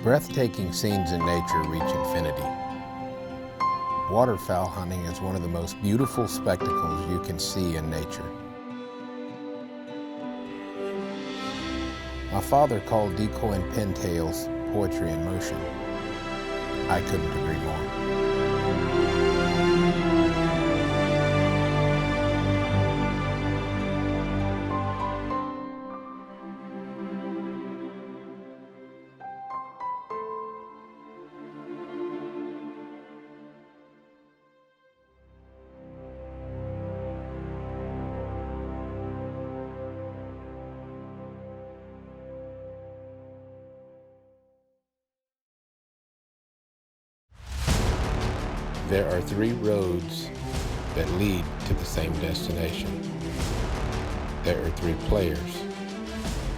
Breathtaking scenes in nature reach infinity. Waterfowl hunting is one of the most beautiful spectacles you can see in nature. My father called decoy and pintails poetry in motion. I couldn't agree more. There are 3 roads that lead to the same destination. There are 3 players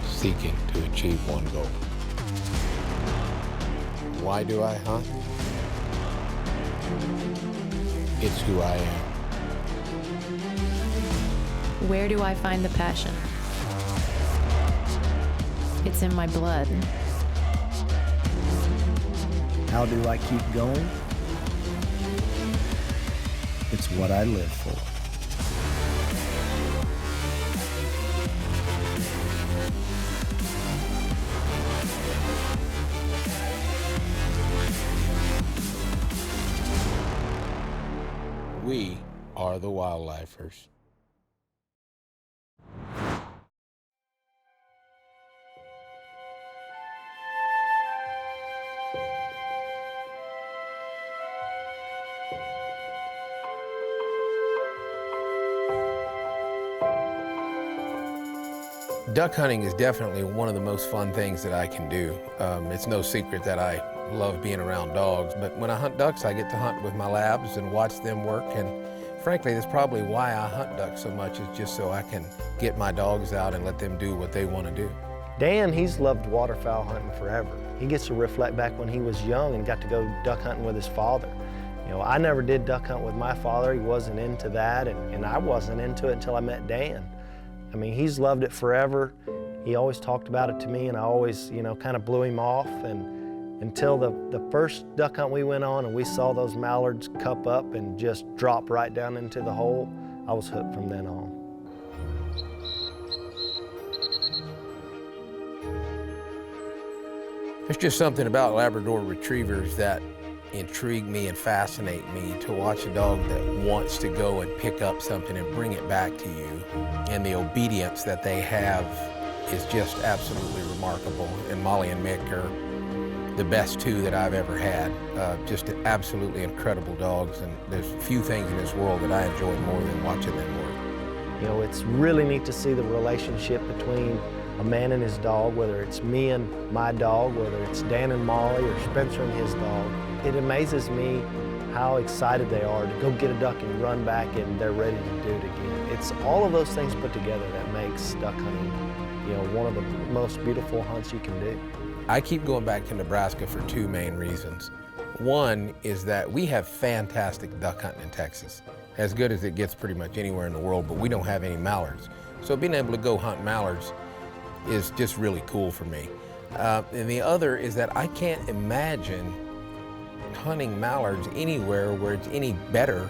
seeking to achieve one goal. Why do I hunt? It's who I am. Where do I find the passion? It's in my blood. How do I keep going? It's what I live for. We are the wildlifers. Duck hunting is definitely one of the most fun things that I can do. It's no secret that I love being around dogs, but when I hunt ducks, I get to hunt with my labs and watch them work, and frankly, that's probably why I hunt ducks so much, is just so I can get my dogs out and let them do what they want to do. Dan, he's loved waterfowl hunting forever. He gets to reflect back when he was young and got to go duck hunting with his father. You know, I never did duck hunt with my father. He wasn't into that, and I wasn't into it until I met Dan. I mean, he's loved it forever. He always talked about it to me, and I always, you know, kind of blew him off. And until the first duck hunt we went on and we saw those mallards cup up and just drop right down into the hole, I was hooked from then on. There's just something about Labrador retrievers that intrigue me and fascinate me. To watch a dog that wants to go and pick up something and bring it back to you, and the obedience that they have is just absolutely remarkable. And Molly and Mick are the best 2 that I've ever had. Just absolutely incredible dogs, and there's few things in this world that I enjoy more than watching them work. You know, it's really neat to see the relationship between a man and his dog, whether it's me and my dog, whether it's Dan and Molly, or Spencer and his dog. It amazes me how excited they are to go get a duck and run back, and they're ready to do it again. It's all of those things put together that makes duck hunting, you know, one of the most beautiful hunts you can do. I keep going back to Nebraska for 2 main reasons. One is that we have fantastic duck hunting in Texas, as good as it gets pretty much anywhere in the world, but we don't have any mallards. So being able to go hunt mallards is just really cool for me. And the other is that I can't imagine hunting mallards anywhere where it's any better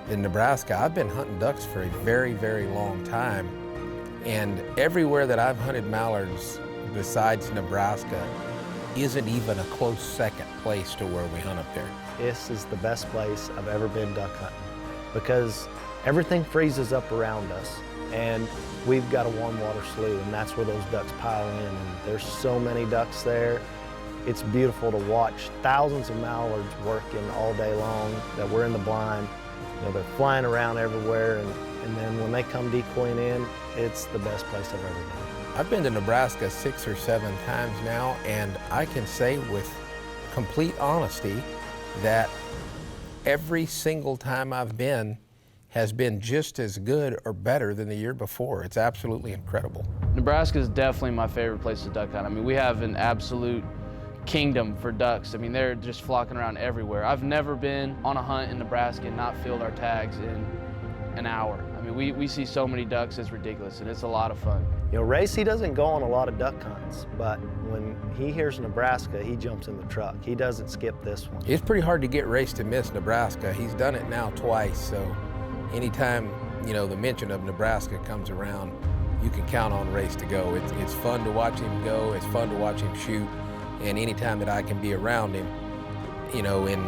than Nebraska. I've been hunting ducks for a very, very long time, and everywhere that I've hunted mallards besides Nebraska isn't even a close second place to where we hunt up there. This is the best place I've ever been duck hunting, because everything freezes up around us, and we've got a warm water slough, and that's where those ducks pile in, and there's so many ducks there. It's beautiful to watch thousands of mallards working all day long that we're in the blind. You know, they're flying around everywhere, and then when they come decoying in, it's the best place I've ever been. I've been to Nebraska 6 or 7 times now, and I can say with complete honesty that every single time I've been has been just as good or better than the year before. It's absolutely incredible. Nebraska is definitely my favorite place to duck hunt. I mean, we have an absolute kingdom for ducks. I mean, they're just flocking around everywhere. I've never been on a hunt in Nebraska and not filled our tags in an hour. I mean, we see so many ducks, it's ridiculous, and it's a lot of fun. You know, Race, he doesn't go on a lot of duck hunts, but when he hears Nebraska, he jumps in the truck. He doesn't skip this one. It's pretty hard to get Race to miss Nebraska. He's done it now twice, so anytime, you know, the mention of Nebraska comes around, you can count on Race to go. It's fun to watch him go, it's fun to watch him shoot, and anytime that I can be around him, you know, in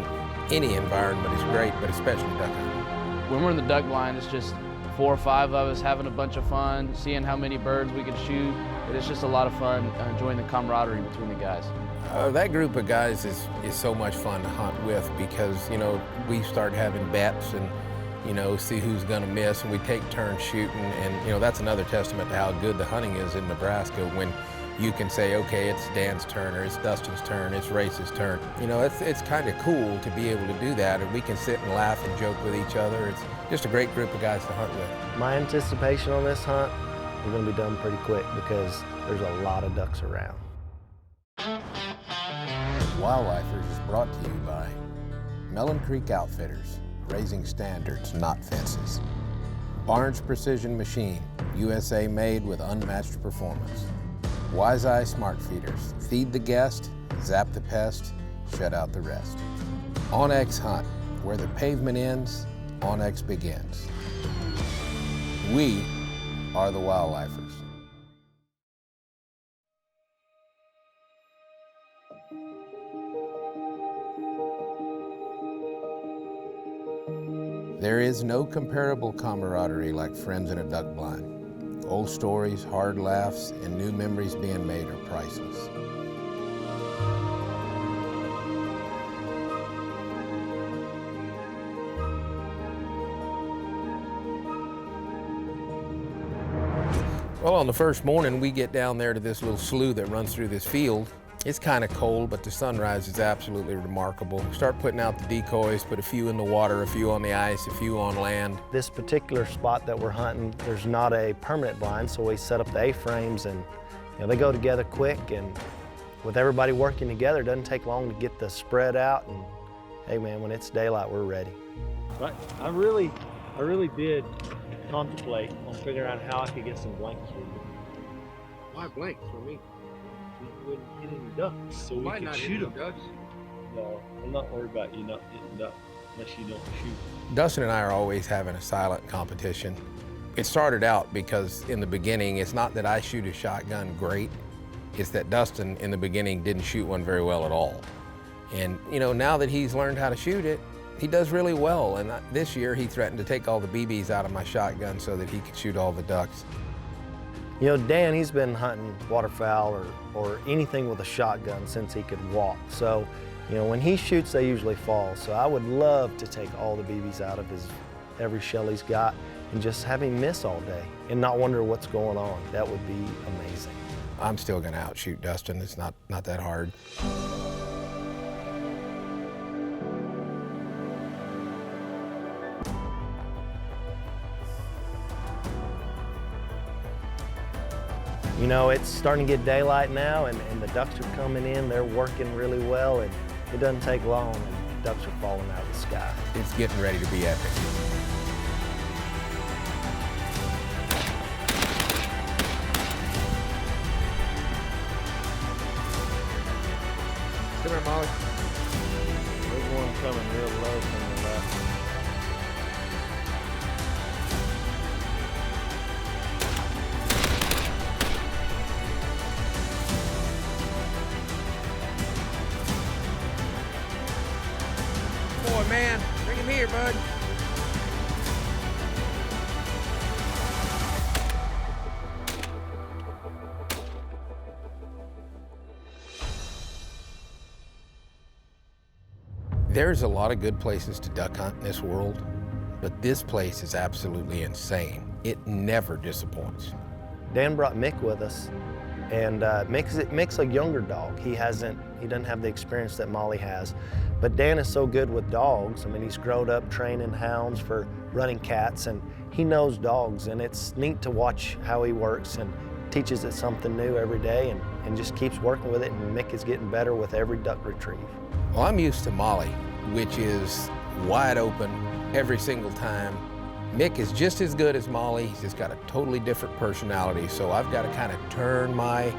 any environment is great, but especially duck hunting. When we're in the duck blind, it's just 4 or 5 of us having a bunch of fun, seeing how many birds we can shoot. It's just a lot of fun, enjoying the camaraderie between the guys. That group of guys is so much fun to hunt with because, you know, we start having bets and, you know, see who's gonna miss, and we take turns shooting, and, you know, that's another testament to how good the hunting is in Nebraska when you can say, okay, it's Dan's turn, or it's Dustin's turn, it's Race's turn. You know, it's kind of cool to be able to do that, and we can sit and laugh and joke with each other. It's just a great group of guys to hunt with. My anticipation on this hunt, we're gonna be done pretty quick because there's a lot of ducks around. Wildlifers is brought to you by Mellon Creek Outfitters, raising standards, not fences. Barnes Precision Machine, USA made with unmatched performance. Wise Eye Smart Feeders, feed the guest, zap the pest, shut out the rest. OnX Hunt, where the pavement ends, OnX begins. We are the Wildlifers. There is no comparable camaraderie like friends in a duck blind. Old stories, hard laughs, and new memories being made are priceless. Well, on the first morning, we get down there to this little slough that runs through this field. It's kind of cold, but the sunrise is absolutely remarkable. We start putting out the decoys, put a few in the water, a few on the ice, a few on land. This particular spot that we're hunting, there's not a permanent blind, so we set up the A-frames, and you know, they go together quick, and with everybody working together, it doesn't take long to get the spread out, and hey man, when it's daylight, we're ready. But I really did contemplate on figuring out how I could get some blanks for you. Why blanks for me? We wouldn't hit any ducks, so we could shoot them. Ducks. No, I'm not worried about you not hitting ducks unless you don't shoot. Dustin and I are always having a silent competition. It started out because in the beginning, it's not that I shoot a shotgun great, it's that Dustin in the beginning didn't shoot one very well at all. And you know, now that he's learned how to shoot it, he does really well. And this year he threatened to take all the BBs out of my shotgun so that he could shoot all the ducks. You know, Dan, he's been hunting waterfowl or anything with a shotgun since he could walk. So, you know, when he shoots, they usually fall. So I would love to take all the BBs out of every shell he's got and just have him miss all day and not wonder what's going on. That would be amazing. I'm still gonna outshoot Dustin. It's not that hard. You know, it's starting to get daylight now, and the ducks are coming in. They're working really well, and it doesn't take long, and ducks are falling out of the sky. It's getting ready to be epic. Come here, Molly. There's one coming real low from the left. Boy, man, bring him here, bud. There's a lot of good places to duck hunt in this world, but this place is absolutely insane. It never disappoints. Dan brought Mick with us, and Mick's a younger dog. He doesn't have the experience that Molly has, but Dan is so good with dogs. I mean, he's grown up training hounds for running cats, and he knows dogs, and it's neat to watch how he works and teaches it something new every day and just keeps working with it, and Mick is getting better with every duck retrieve. Well, I'm used to Molly, which is wide open every single time, Mick is just as good as Molly, he's just got a totally different personality, so I've got to kind of turn my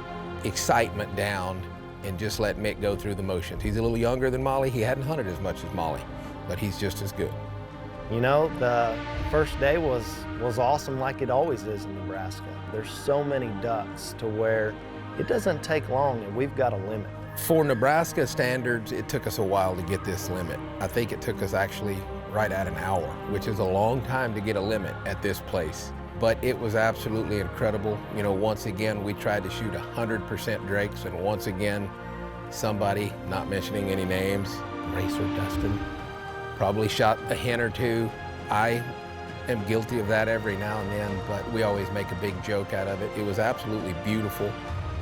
excitement down and just let Mick go through the motions. He's a little younger than Molly, he hadn't hunted as much as Molly, but he's just as good. You know, the first day was awesome like it always is in Nebraska. There's so many ducks to where it doesn't take long and we've got a limit. For Nebraska standards, it took us a while to get this limit. I think it took us actually right at an hour, which is a long time to get a limit at this place. But it was absolutely incredible. You know, once again, we tried to shoot 100% drakes, and once again, somebody, not mentioning any names, Racer Dustin, probably shot a hen or two. I am guilty of that every now and then, but we always make a big joke out of it. It was absolutely beautiful.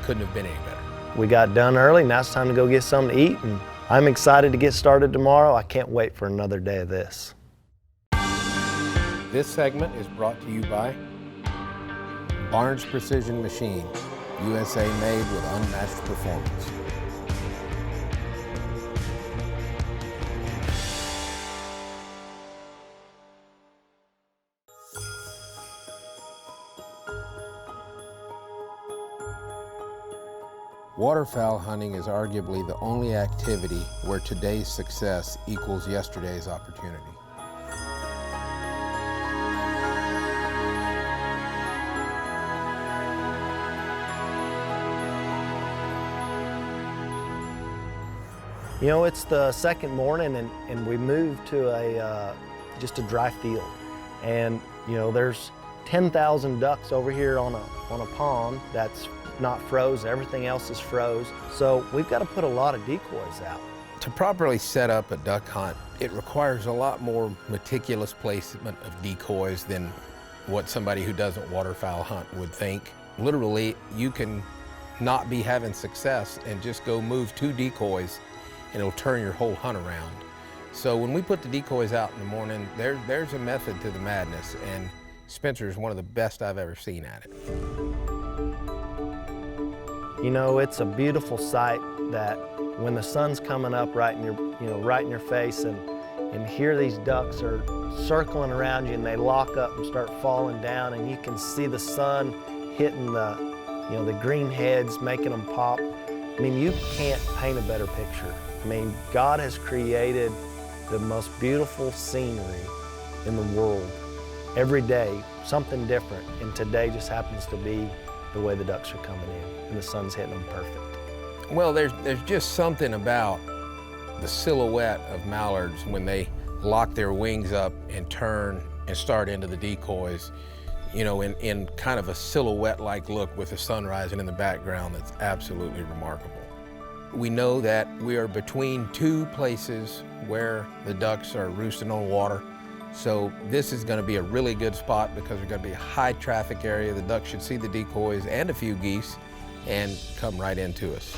Couldn't have been any better. We got done early, now it's time to go get something to eat, and I'm excited to get started tomorrow. I can't wait for another day of this. This segment is brought to you by Barnes Precision Machine, USA made with unmatched performance. Waterfowl hunting is arguably the only activity where today's success equals yesterday's opportunity. You know, it's the second morning and we moved to just a dry field. And you know, there's 10,000 ducks over here on a pond that's not froze, everything else is froze. So we've got to put a lot of decoys out. To properly set up a duck hunt, it requires a lot more meticulous placement of decoys than what somebody who doesn't waterfowl hunt would think. Literally, you can not be having success and just go move 2 decoys and it'll turn your whole hunt around. So when we put the decoys out in the morning, there's a method to the madness, and Spencer is one of the best I've ever seen at it. You know, it's a beautiful sight that when the sun's coming up right in your face, and here these ducks are circling around you and they lock up and start falling down, and you can see the sun hitting the green heads, making them pop. I mean, you can't paint a better picture. I mean, God has created the most beautiful scenery in the world. Every day, something different, and today just happens to be the way the ducks are coming in, and the sun's hitting them perfect. Well, there's just something about the silhouette of mallards when they lock their wings up and turn and start into the decoys, you know, in kind of a silhouette-like look with the sun rising in the background. That's absolutely remarkable. We know that we are between 2 places where the ducks are roosting on water. So this is going to be a really good spot because there's going to be a high traffic area. The ducks should see the decoys and a few geese and come right into us.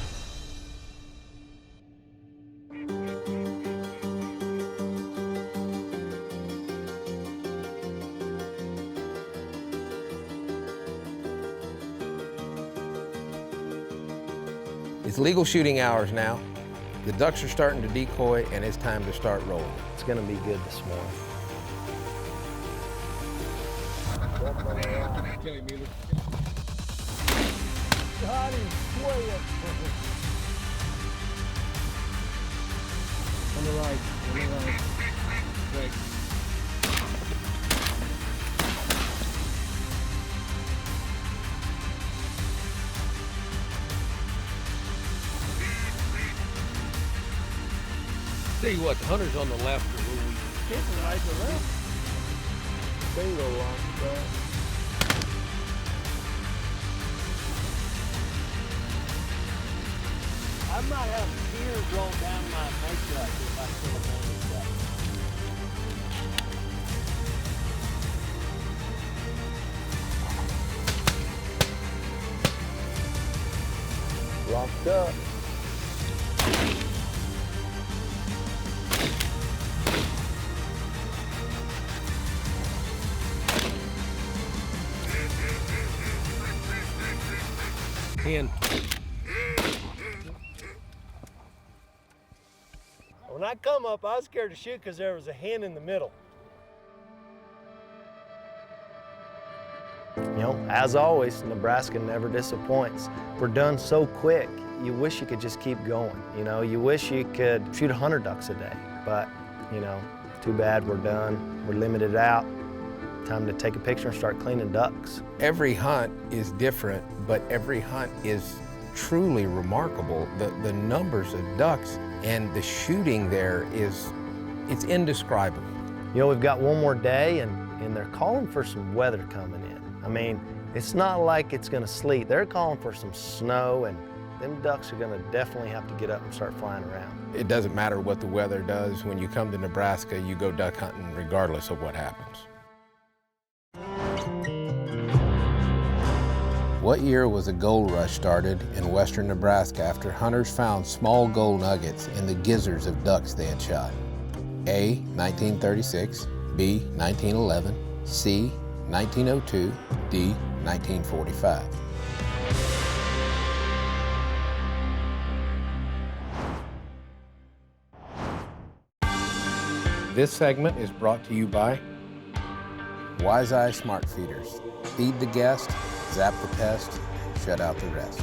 It's legal shooting hours now. The ducks are starting to decoy and it's time to start rolling. It's going to be good this morning. God is way up on the right, Great. Tell you what, the hunters on the left are really weak. Kissing right to left. Bingo on the back. I might have tears roll down my makeup if I still have this locked up. Hen. When I come up, I was scared to shoot because there was a hen in the middle. You know, as always, Nebraska never disappoints. We're done so quick, you wish you could just keep going. You know, you wish you could shoot 100 ducks a day, but, you know, too bad we're done. We're limited out. Time to take a picture and start cleaning ducks. Every hunt is different, but every hunt is truly remarkable. The numbers of ducks and the shooting there it's indescribable. You know, we've got one more day and they're calling for some weather coming in. I mean, it's not like it's gonna sleet. They're calling for some snow, and them ducks are gonna definitely have to get up and start flying around. It doesn't matter what the weather does. When you come to Nebraska, you go duck hunting regardless of what happens. What year was a gold rush started in western Nebraska after hunters found small gold nuggets in the gizzards of ducks they had shot? A, 1936, B, 1911, C, 1902, D, 1945. This segment is brought to you by Wise Eye Smart Feeders. Feed the guest, zap the pest, shut out the rest.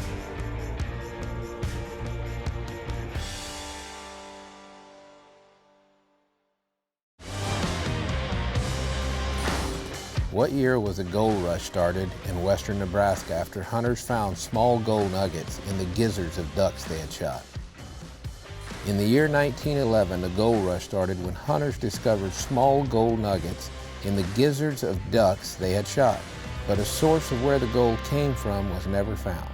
What year was a gold rush started in western Nebraska after hunters found small gold nuggets in the gizzards of ducks they had shot? In the year 1911, the gold rush started when hunters discovered small gold nuggets in the gizzards of ducks they had shot, but a source of where the gold came from was never found.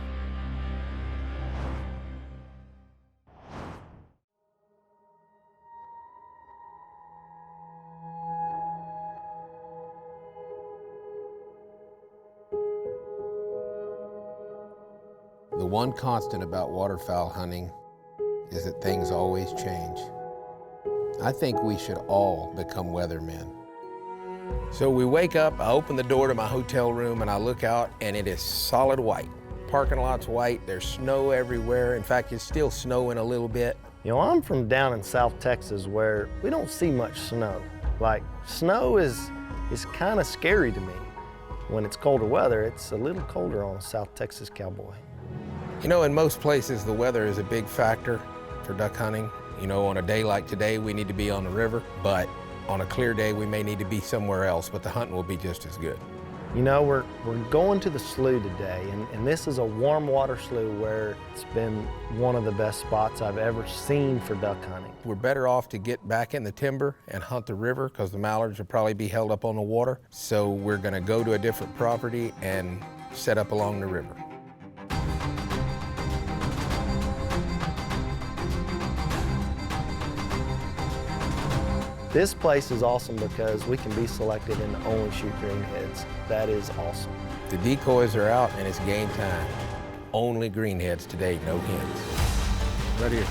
The one constant about waterfowl hunting is that things always change. I think we should all become weathermen. So we wake up, I open the door to my hotel room and I look out and it is solid white. Parking lot's white, there's snow everywhere. In fact, it's still snowing a little bit. You know, I'm from down in South Texas where we don't see much snow. Like, snow is kind of scary to me. When it's colder weather, it's a little colder on a South Texas cowboy. You know, in most places, the weather is a big factor for duck hunting. You know, on a day like today, we need to be on the river, but on a clear day, we may need to be somewhere else, but the hunting will be just as good. You know, we're going to the slough today, and this is a warm water slough where it's been one of the best spots I've ever seen for duck hunting. We're better off to get back in the timber and hunt the river because the mallards will probably be held up on the water. So we're gonna go to a different property and set up along the river. This place is awesome because we can be selected and only shoot greenheads. That is awesome. The decoys are out and it's game time. Only greenheads today, no hens. Right here.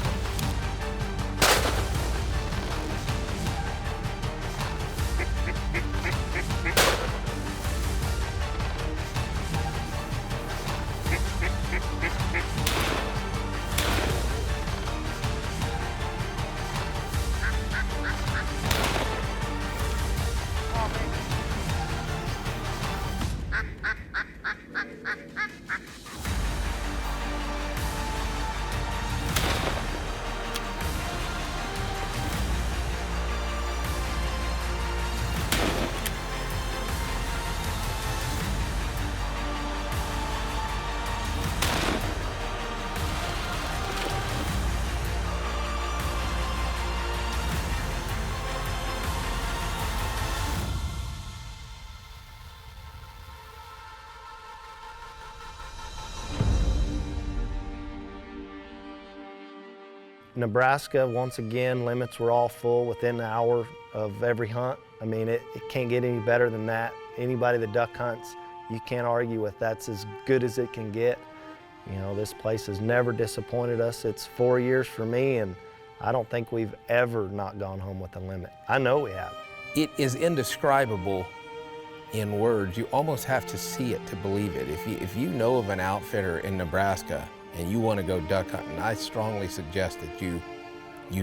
Nebraska, once again, limits were all full within an hour of every hunt. I mean, it can't get any better than that. Anybody that duck hunts, you can't argue with. That's as good as it can get. You know, this place has never disappointed us. It's 4 years for me, and I don't think we've ever not gone home with a limit. I know we have. It is indescribable in words. You almost have to see it to believe it. If you know of an outfitter in Nebraska and you want to go duck hunting, I strongly suggest that you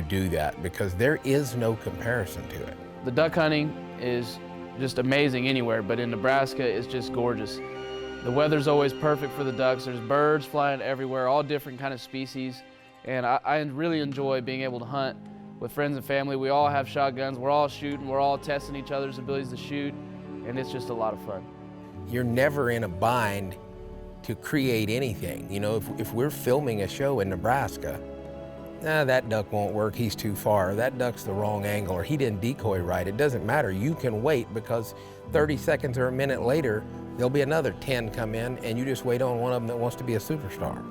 do that because there is no comparison to it. The duck hunting is just amazing anywhere, but in Nebraska it's just gorgeous. The weather's always perfect for the ducks. There's birds flying everywhere, all different kind of species. And I really enjoy being able to hunt with friends and family. We all have shotguns, we're all shooting, we're all testing each other's abilities to shoot, and it's just a lot of fun. You're never in a bind to create anything. You know, if we're filming a show in Nebraska, that duck won't work, he's too far, that duck's the wrong angle, or he didn't decoy right. It doesn't matter, you can wait, because 30 seconds or a minute later, there'll be another 10 come in, and you just wait on one of them that wants to be a superstar.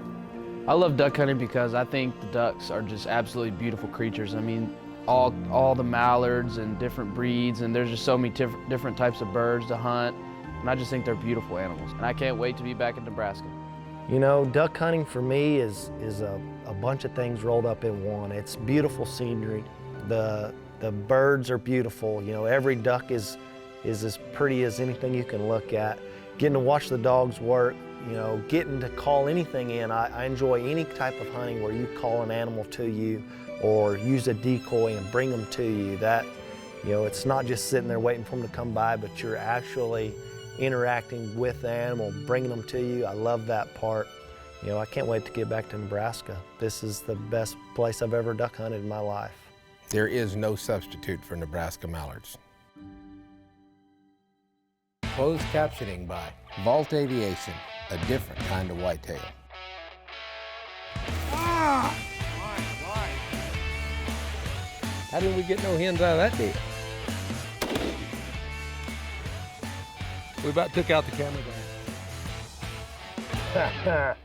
I love duck hunting because I think the ducks are just absolutely beautiful creatures. I mean, all the mallards and different breeds, and there's just so many different types of birds to hunt, and I just think they're beautiful animals. And I can't wait to be back in Nebraska. You know, duck hunting for me is a bunch of things rolled up in one. It's beautiful scenery. The birds are beautiful. You know, every duck is as pretty as anything you can look at. Getting to watch the dogs work, you know, getting to call anything in. I enjoy any type of hunting where you call an animal to you or use a decoy and bring them to you. That, you know, it's not just sitting there waiting for them to come by, but you're actually interacting with the animal, bringing them to you. I love that part. You know, I can't wait to get back to Nebraska. This is the best place I've ever duck hunted in my life. There is no substitute for Nebraska mallards. Closed captioning by Vault Aviation, a different kind of whitetail. How did we get no hens out of that deal? We about took out the camera guy.